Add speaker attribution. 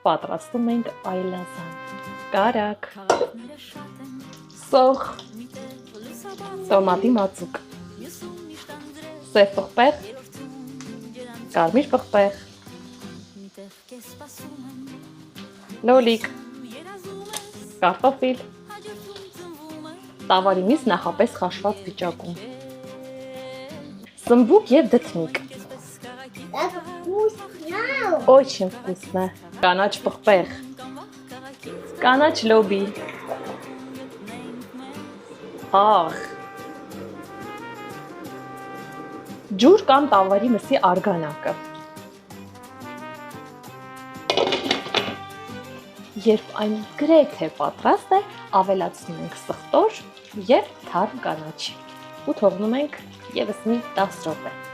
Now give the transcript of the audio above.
Speaker 1: պատրաստում ենք այլազան, կարակ, սոխ, տոմատի մածուկ, սև պղպեղ, կարմիր պղպեղ, լոլիկ, կարտոֆիլ, տավարի միս նախապես խաշված վիճակում, սմբուկ և դթնիկ, очень вкусно, կանաչ պղպեղ, կանաչ լոբի, աղ, ջուր կամ տավարի մսի արգանակը։ Երբ այն գրեթե պատրաստ է, ավելացնում ենք սխտոր և թարմ կանաչ ու թողնում ենք ևս մի 10 րոպե։